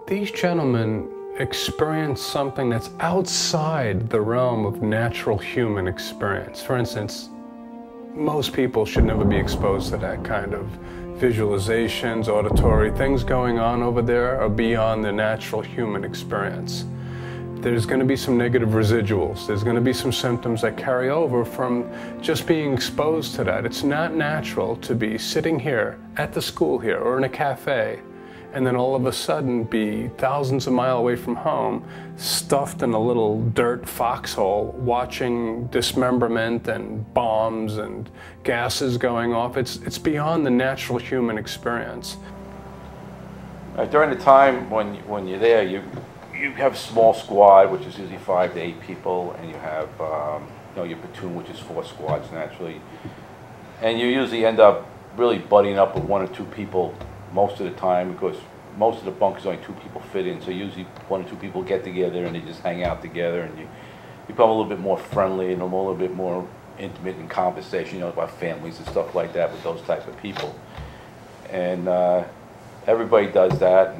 These gentlemen experience something that's outside the realm of natural human experience. For instance, most people should never be exposed to that kind of visualizations, auditory things going on over there are beyond the natural human experience. There's going to be some negative residuals. There's going to be some symptoms that carry over from just being exposed to that. It's not natural to be sitting here at the school here or in a cafe and then all of a sudden be thousands of miles away from home, stuffed in a little dirt foxhole, watching dismemberment and bombs and gases going off. It's beyond the natural human experience. During the time when you're there, you have a small squad, which is usually 5 to 8 people, and you have your platoon, which is 4 squads naturally, and you usually end up really buddying up with 1 or 2 people most of the time, because most of the bunkers only 2 people fit in, so usually 1 or 2 people get together and they just hang out together, and you become a little bit more friendly and a little bit more intimate in conversation, about families and stuff like that with those types of people. And everybody does that.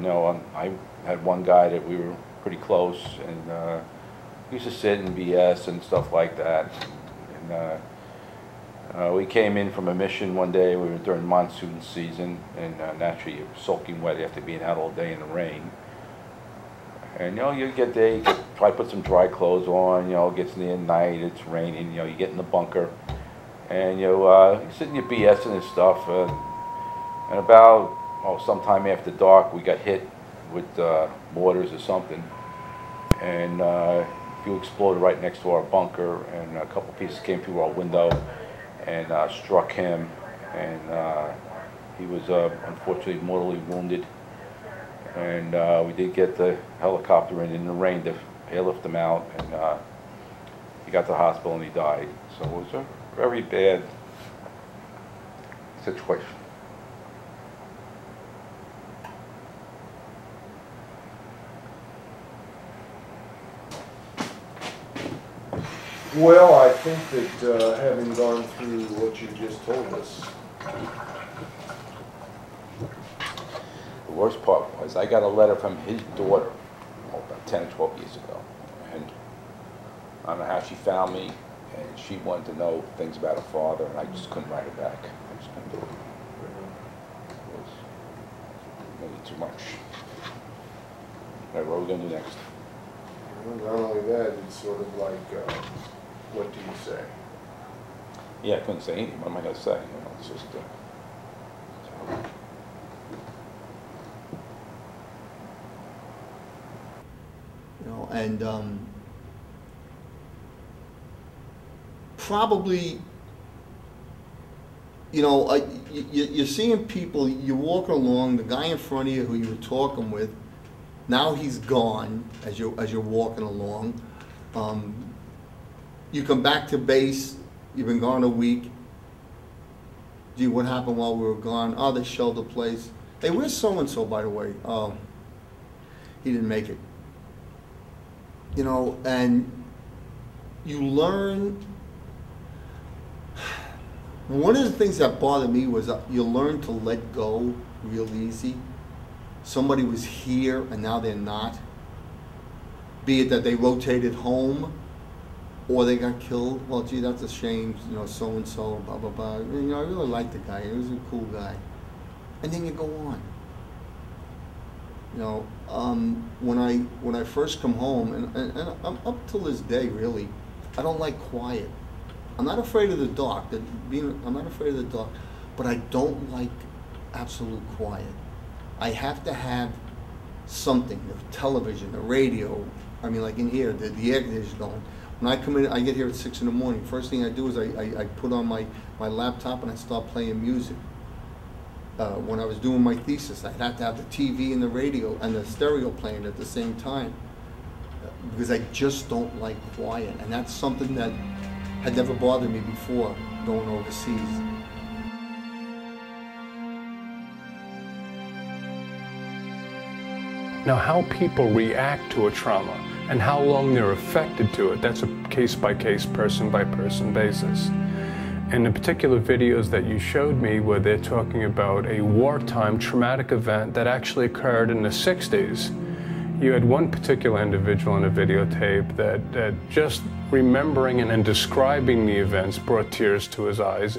I had one guy that we were pretty close, and he used to sit and BS and stuff like that. And we came in from a mission one day. We were during monsoon season, and naturally you're soaking wet after being out all day in the rain. And you get there, you try to put some dry clothes on. It gets near night, it's raining. You get in the bunker, and you sit in your BS and stuff. And about sometime after dark, we got hit with mortars or something, and a few exploded right next to our bunker, and a couple pieces came through our window and struck him, and he was unfortunately mortally wounded. And we did get the helicopter in the rain to airlift him out, and he got to the hospital and he died. So it was a very bad situation. Well, I think that having gone through what you just told us, the worst part was I got a letter from his daughter about 10 or 12 years ago, and I don't know how she found me, and she wanted to know things about her father, and I just couldn't write it back. I just couldn't do it. It was maybe too much. All right, what are we going to do next? not only that, it's sort of like, what do you say? Yeah, I couldn't say anything. What am I going to say? It's just, and probably, you're seeing people, you're walking along, the guy in front of you who you were talking with, now he's gone as you're walking along. You come back to base, you've been gone a week. Gee, what happened while we were gone? Oh, they shelled the place. Hey, where's so-and-so, by the way? He didn't make it. And you learn. One of the things that bothered me was you learn to let go real easy. Somebody was here and now they're not. Be it that they rotated home or they got killed. Well, gee, that's a shame, so-and-so, blah, blah, blah. I really liked the guy. He was a cool guy. And then you go on. When I first come home, and I'm up till this day, really, I don't like quiet. I'm not afraid of the dark. I'm not afraid of the dark, but I don't like absolute quiet. I have to have something, the television, the radio. I mean, like in here, the air conditioner's going. When I come in, I get here at 6 in the morning. First thing I do is I put on my laptop and I start playing music. When I was doing my thesis, I had to have the TV and the radio and the stereo playing at the same time because I just don't like quiet, and that's something that had never bothered me before going overseas. Now, how people react to a trauma and how long they're affected to it, that's a case-by-case, person-by-person basis. And the particular videos that you showed me where they're talking about a wartime traumatic event that actually occurred in the 60s, You had one particular individual in a videotape that just remembering and describing the events brought tears to his eyes,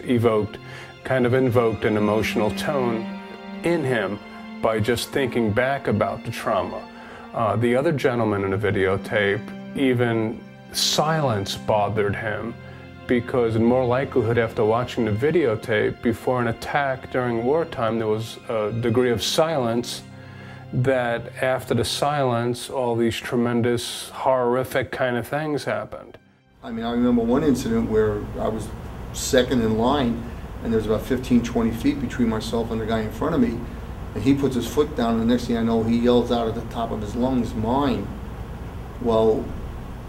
kind of invoked an emotional tone in him by just thinking back about the trauma. The other gentleman in the videotape, even silence bothered him, because in more likelihood after watching the videotape, before an attack during wartime, there was a degree of silence, that after the silence, all these tremendous, horrific kind of things happened. I mean, I remember one incident where I was second in line, and there was about 15, 20 feet between myself and the guy in front of me, and he puts his foot down, and the next thing I know, he yells out at the top of his lungs, "Mine." Well,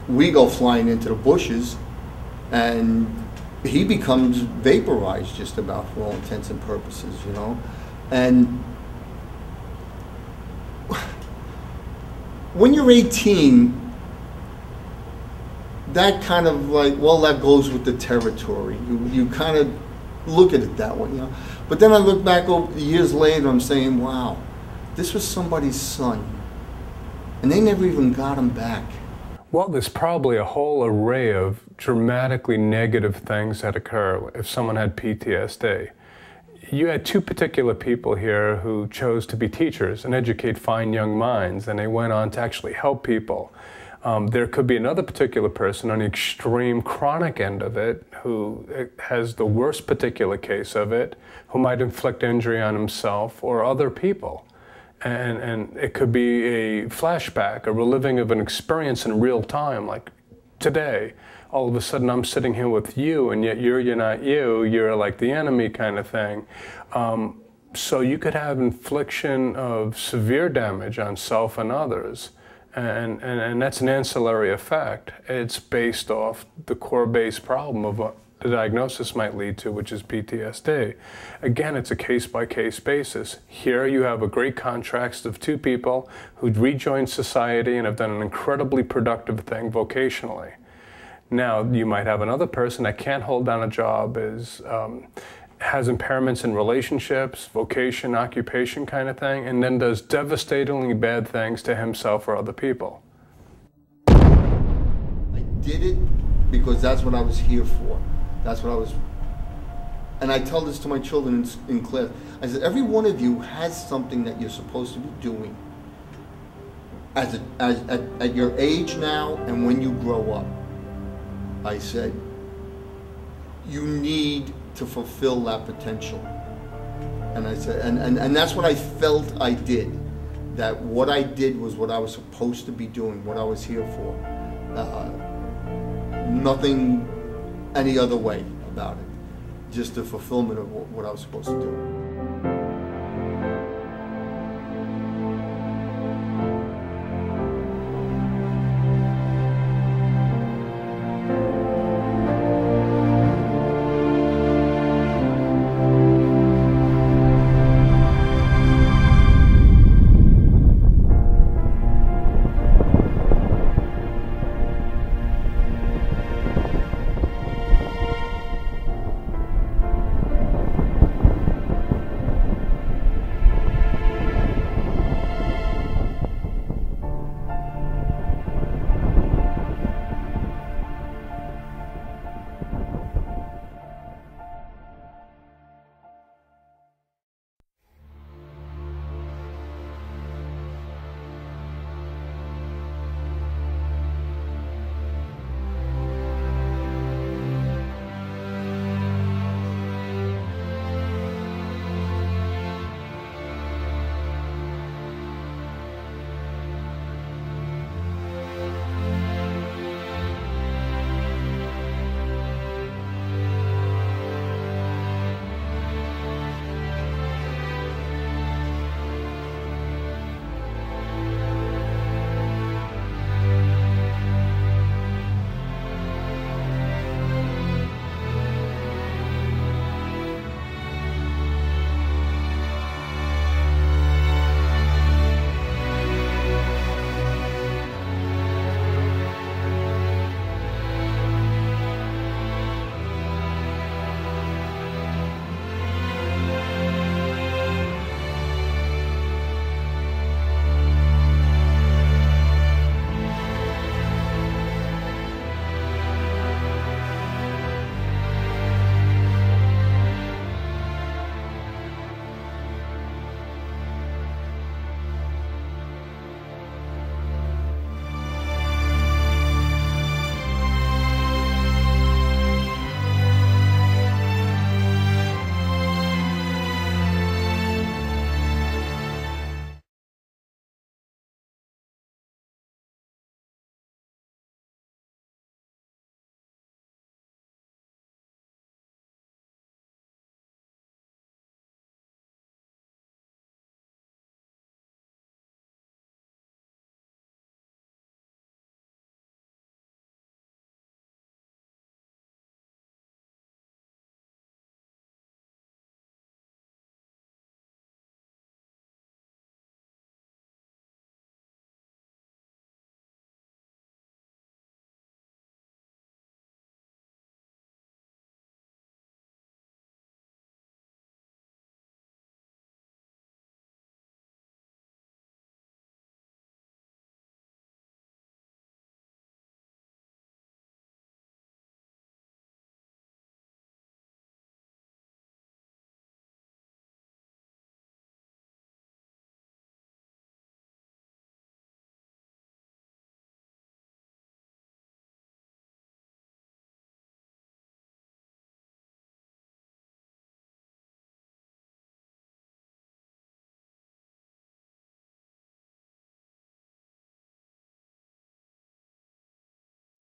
we go flying into the bushes, and he becomes vaporized just about, for all intents and purposes, you know? And when you're 18, that kind of like, well, that goes with the territory. You kind of look at it that way, you know? But then I look back over years later, I'm saying, wow, this was somebody's son, and they never even got him back. Well, there's probably a whole array of dramatically negative things that occur if someone had PTSD. You had two particular people here who chose to be teachers and educate fine young minds, and they went on to actually help people. There could be another particular person on the extreme chronic end of it who has the worst particular case of it, who might inflict injury on himself or other people. And it could be a flashback, a reliving of an experience in real time, like today. All of a sudden I'm sitting here with you, and yet you're not you, you're like the enemy kind of thing. So you could have infliction of severe damage on self and others. And that's an ancillary effect. It's based off the core base problem of what the diagnosis might lead to, which is PTSD. Again, it's a case-by-case basis. Here you have a great contrast of two people who'd rejoined society and have done an incredibly productive thing vocationally. Now, you might have another person that can't hold down a job, has impairments in relationships, vocation, occupation kind of thing, and then does devastatingly bad things to himself or other people. I did it because that's what I was here for. That's what I was, and I tell this to my children in class. I said, every one of you has something that you're supposed to be doing at your age now and when you grow up. I said, you need to fulfill that potential. And I said, and that's what I felt I did. That what I did was what I was supposed to be doing, what I was here for. Nothing any other way about it. Just the fulfillment of what I was supposed to do.